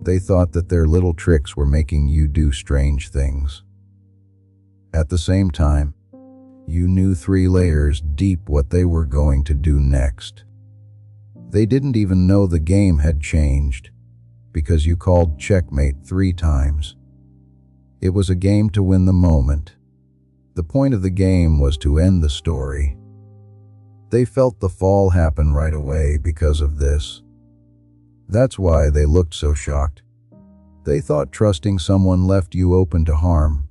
They thought that their little tricks were making you do strange things. At the same time, you knew 3 layers deep what they were going to do next. They didn't even know the game had changed because you called checkmate 3 times. It was a game to win the moment. The point of the game was to end the story. They felt the fall happen right away because of this. That's why they looked so shocked. They thought trusting someone left you open to harm.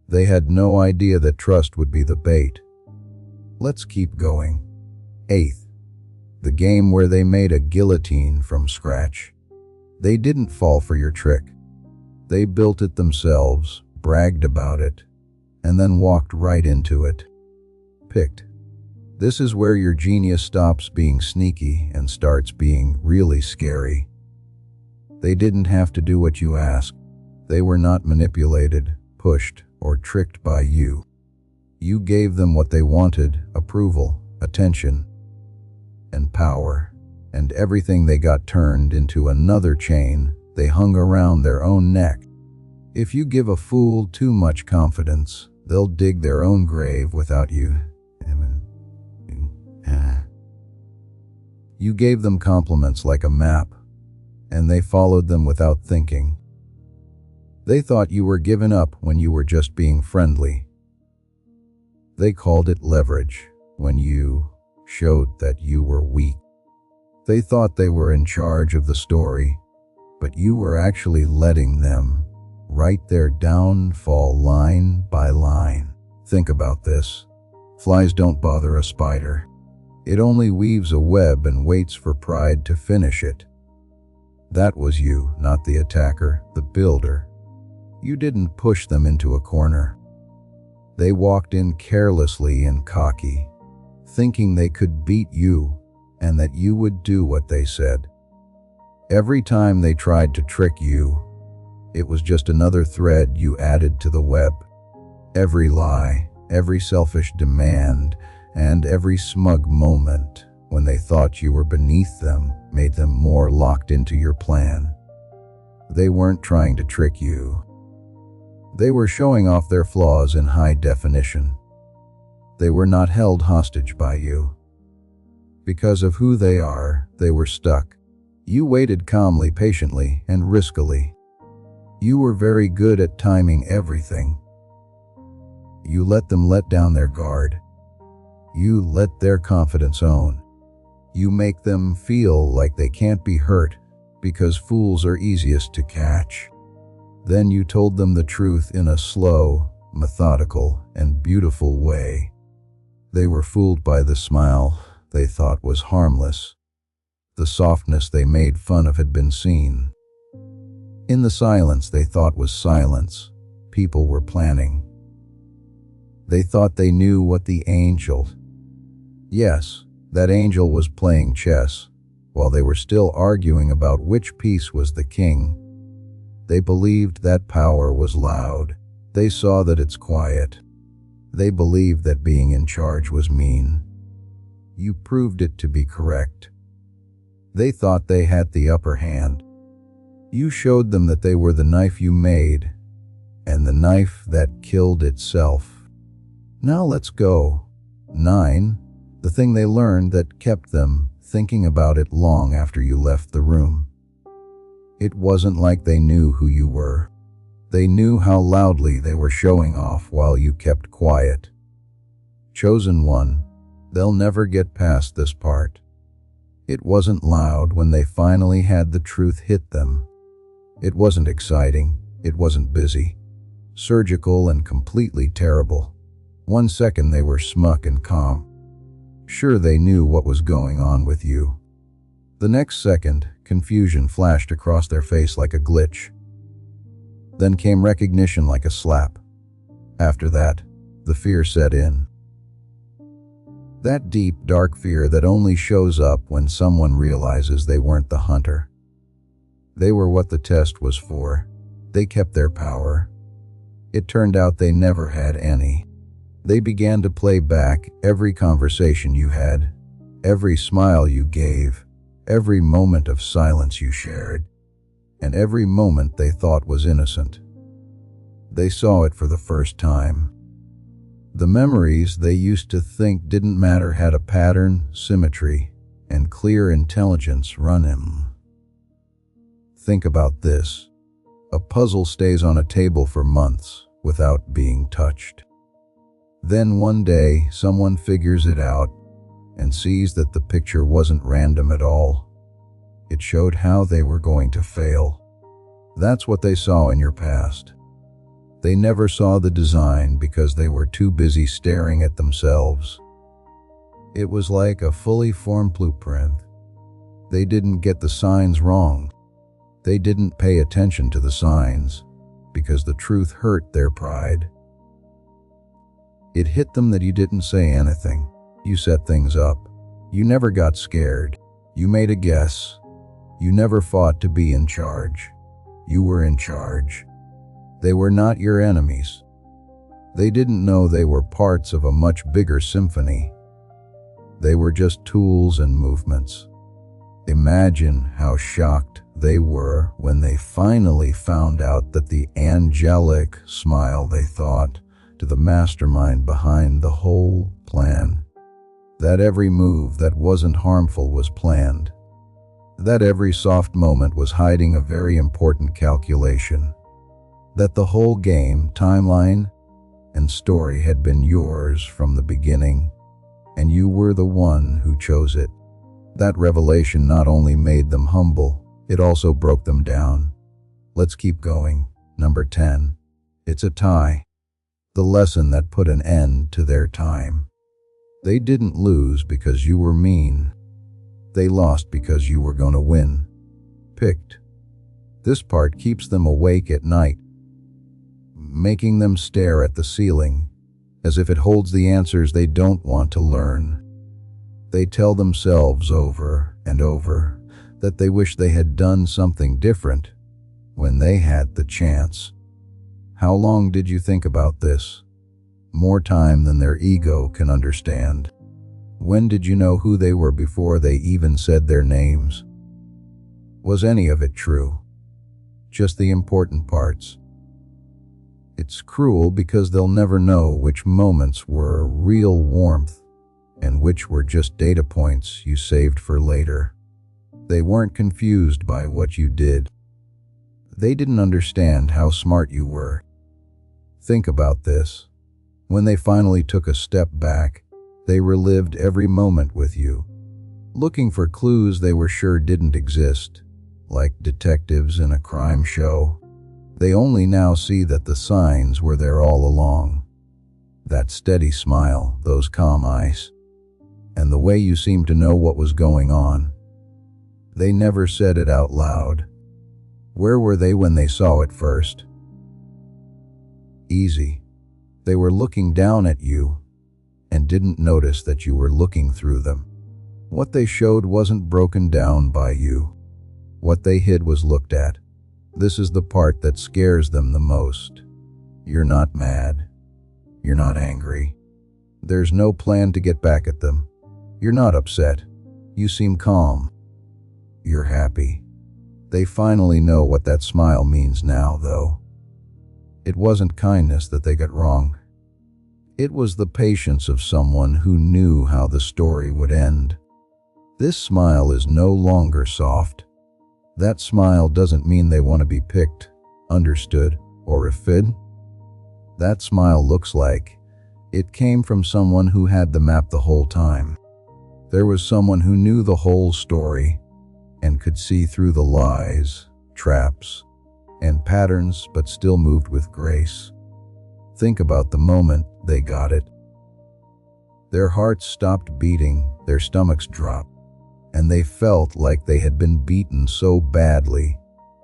They had no idea that trust would be the bait. Let's keep going. 8th, the game where they made a guillotine from scratch. They didn't fall for your trick. They built it themselves, bragged about it, and then walked right into it. Picked. This is where your genius stops being sneaky and starts being really scary. They didn't have to do what you asked. They were not manipulated, pushed, or tricked by you. You gave them what they wanted: approval, attention, and power. And everything they got turned into another chain they hung around their own neck. If you give a fool too much confidence, they'll dig their own grave without you. You gave them compliments like a map, and they followed them without thinking. They thought you were giving up when you were just being friendly. They called it leverage when you showed that you were weak. They thought they were in charge of the story, but you were actually letting them write their downfall line by line. Think about this. Flies don't bother a spider. It only weaves a web and waits for pride to finish it. That was you, not the attacker, the builder. You didn't push them into a corner. They walked in carelessly and cocky, thinking they could beat you and that you would do what they said. Every time they tried to trick you, it was just another thread you added to the web. Every lie, every selfish demand, and every smug moment when they thought you were beneath them made them more locked into your plan. They weren't trying to trick you. They were showing off their flaws in high definition. They were not held hostage by you. Because of who they are, they were stuck. You waited calmly, patiently, and riskily. You were very good at timing everything. You let them let down their guard. You let their confidence own. You make them feel like they can't be hurt because fools are easiest to catch. Then you told them the truth in a slow, methodical, and beautiful way. They were fooled by the smile they thought was harmless. The softness they made fun of had been seen. In the silence they thought was silence, people were planning. They thought they knew what the angel. Yes, that angel was playing chess, while they were still arguing about which piece was the king. They believed that power was loud. They saw that it's quiet. They believed that being in charge was mean. You proved it to be correct. They thought they had the upper hand. You showed them that they were the knife you made, and the knife that killed itself. Now let's go. 9. The thing they learned that kept them thinking about it long after you left the room. It wasn't like they knew who you were. They knew how loudly they were showing off while you kept quiet. Chosen one, they'll never get past this part. It wasn't loud when they finally had the truth hit them. It wasn't exciting. It wasn't busy. Surgical and completely terrible. 1 second they were smug and calm. Sure, they knew what was going on with you. The next second, confusion flashed across their face like a glitch. Then came recognition like a slap. After that, the fear set in. That deep, dark fear that only shows up when someone realizes they weren't the hunter. They were what the test was for. They kept their power. It turned out they never had any. They began to play back every conversation you had, every smile you gave, every moment of silence you shared, and every moment they thought was innocent. They saw it for the first time. The memories they used to think didn't matter had a pattern, symmetry, and clear intelligence run them. Think about this. A puzzle stays on a table for months without being touched. Then one day, someone figures it out and sees that the picture wasn't random at all. It showed how they were going to fail. That's what they saw in your past. They never saw the design because they were too busy staring at themselves. It was like a fully formed blueprint. They didn't get the signs wrong. They didn't pay attention to the signs because the truth hurt their pride. It hit them that you didn't say anything. You set things up. You never got scared. You made a guess. You never fought to be in charge. You were in charge. They were not your enemies. They didn't know they were parts of a much bigger symphony. They were just tools and movements. Imagine how shocked they were when they finally found out that the angelic smile they thought to the mastermind behind the whole plan. That every move that wasn't harmful was planned. That every soft moment was hiding a very important calculation. That the whole game, timeline, and story had been yours from the beginning, and you were the one who chose it. That revelation not only made them humble, it also broke them down. Let's keep going. Number 10. It's a tie. The lesson that put an end to their time. They didn't lose because you were mean. They lost because you were going to win. Picked. This part keeps them awake at night, making them stare at the ceiling, as if it holds the answers they don't want to learn. They tell themselves over and over, that they wish they had done something different when they had the chance. How long did you think about this? More time than their ego can understand. When did you know who they were before they even said their names? Was any of it true? Just the important parts. It's cruel because they'll never know which moments were real warmth and which were just data points you saved for later. They weren't confused by what you did. They didn't understand how smart you were. Think about this. When they finally took a step back, they relived every moment with you, looking for clues they were sure didn't exist, like detectives in a crime show. They only now see that the signs were there all along. That steady smile, those calm eyes, and the way you seemed to know what was going on. They never said it out loud. Where were they when they saw it first? Easy. They were looking down at you and didn't notice that you were looking through them. What they showed wasn't broken down by you. What they hid was looked at. This is the part that scares them the most. You're not mad. You're not angry. There's no plan to get back at them. You're not upset. You seem calm. You're happy. They finally know what that smile means now, though. It wasn't kindness that they got wrong. It was the patience of someone who knew how the story would end. This smile is no longer soft. That smile doesn't mean they want to be picked, understood, or refed. That smile looks like it came from someone who had the map the whole time. There was someone who knew the whole story and could see through the lies, traps, and patterns, but still moved with grace. Think about the moment they got it. Their hearts stopped beating, their stomachs dropped, and they felt like they had been beaten so badly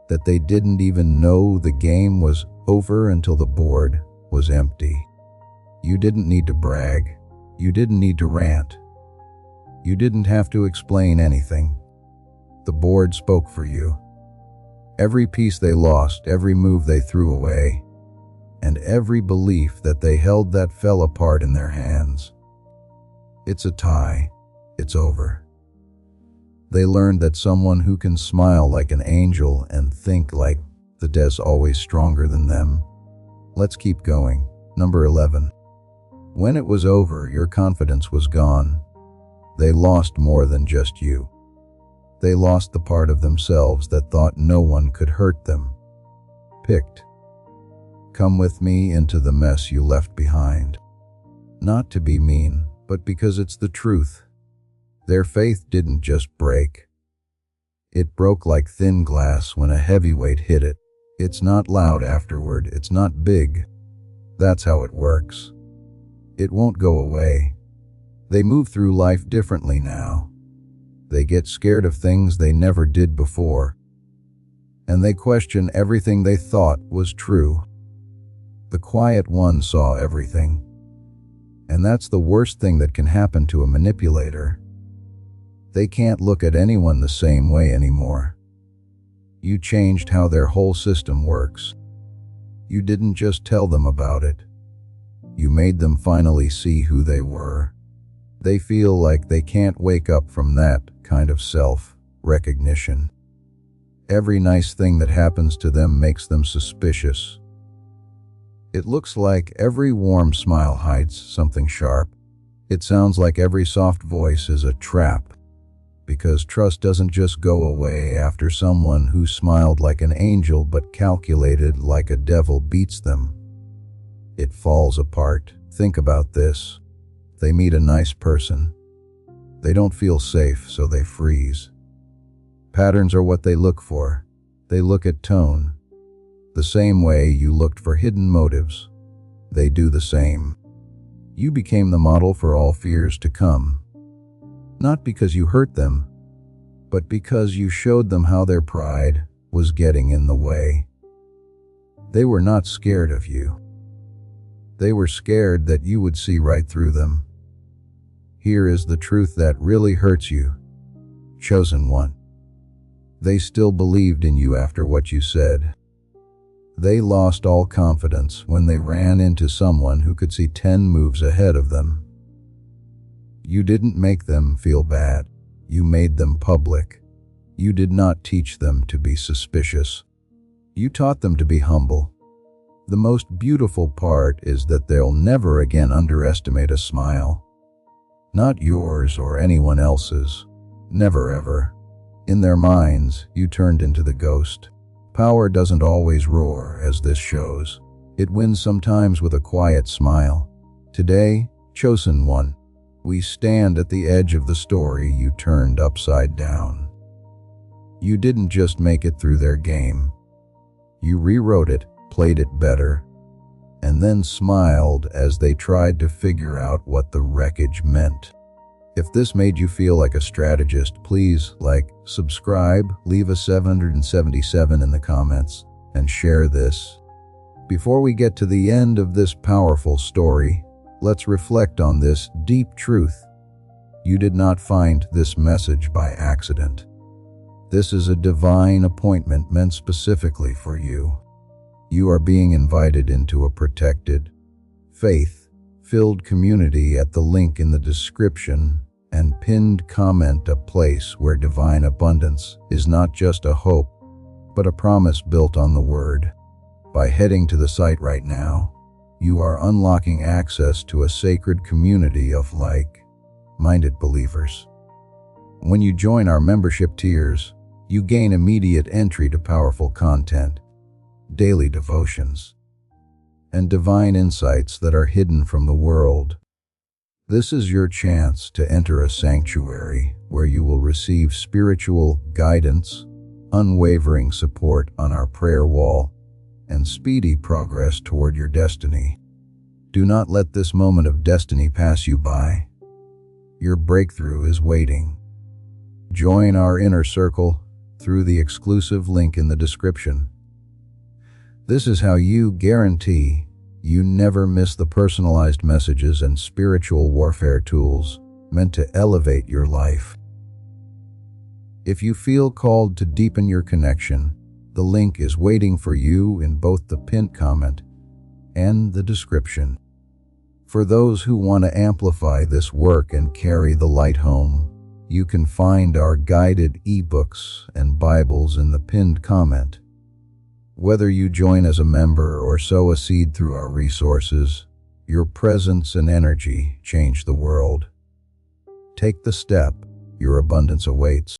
that they didn't even know the game was over until the board was empty. You didn't need to brag. You didn't need to rant. You didn't have to explain anything. The board spoke for you. Every piece they lost, every move they threw away, and every belief that they held that fell apart in their hands. It's a tie. It's over. They learned that someone who can smile like an angel and think like the dead's always stronger than them. Let's keep going. Number 11. When it was over, your confidence was gone. They lost more than just you. They lost the part of themselves that thought no one could hurt them. Picked. Come with me into the mess you left behind. Not to be mean, but because it's the truth. Their faith didn't just break. It broke like thin glass when a heavyweight hit it. It's not loud afterward, it's not big. That's how it works. It won't go away. They move through life differently now. They get scared of things they never did before. And they question everything they thought was true. The quiet one saw everything. And that's the worst thing that can happen to a manipulator. They can't look at anyone the same way anymore. You changed how their whole system works. You didn't just tell them about it. You made them finally see who they were. They feel like they can't wake up from that kind of self-recognition. Every nice thing that happens to them makes them suspicious. It looks like every warm smile hides something sharp. It sounds like every soft voice is a trap. Because trust doesn't just go away after someone who smiled like an angel but calculated like a devil beats them. It falls apart. Think about this. They meet a nice person. They don't feel safe, so they freeze. Patterns are what they look for. They look at tone. The same way you looked for hidden motives. They do the same. You became the model for all fears to come. Not because you hurt them, but because you showed them how their pride was getting in the way. They were not scared of you. They were scared that you would see right through them. Here is the truth that really hurts you. Chosen one. They still believed in you after what you said. They lost all confidence when they ran into someone who could see 10 moves ahead of them. You didn't make them feel bad. You made them public. You did not teach them to be suspicious. You taught them to be humble. The most beautiful part is that they'll never again underestimate a smile. Not yours or anyone else's. Never ever. In their minds, you turned into the ghost. Power doesn't always roar, as this shows. It wins sometimes with a quiet smile. Today, chosen one, we stand at the edge of the story you turned upside down. You didn't just make it through their game. You rewrote it, played it better, and then smiled as they tried to figure out what the wreckage meant. If this made you feel like a strategist, please like, subscribe, leave a 777 in the comments, and share this. Before we get to the end of this powerful story, let's reflect on this deep truth. You did not find this message by accident. This is a divine appointment meant specifically for you. You are being invited into a protected, faith-filled community at the link in the description and pinned comment, a place where divine abundance is not just a hope, but a promise built on the Word. By heading to the site right now, you are unlocking access to a sacred community of like-minded believers. When you join our membership tiers, you gain immediate entry to powerful content, daily devotions, and divine insights that are hidden from the world. This is your chance to enter a sanctuary where you will receive spiritual guidance, unwavering support on our prayer wall, and speedy progress toward your destiny. Do not let this moment of destiny pass you by. Your breakthrough is waiting. Join our inner circle through the exclusive link in the description. This is how you guarantee you never miss the personalized messages and spiritual warfare tools meant to elevate your life. If you feel called to deepen your connection, the link is waiting for you in both the pinned comment and the description. For those who want to amplify this work and carry the light home, you can find our guided ebooks and Bibles in the pinned comment. Whether you join as a member or sow a seed through our resources, your presence and energy change the world. Take the step, your abundance awaits.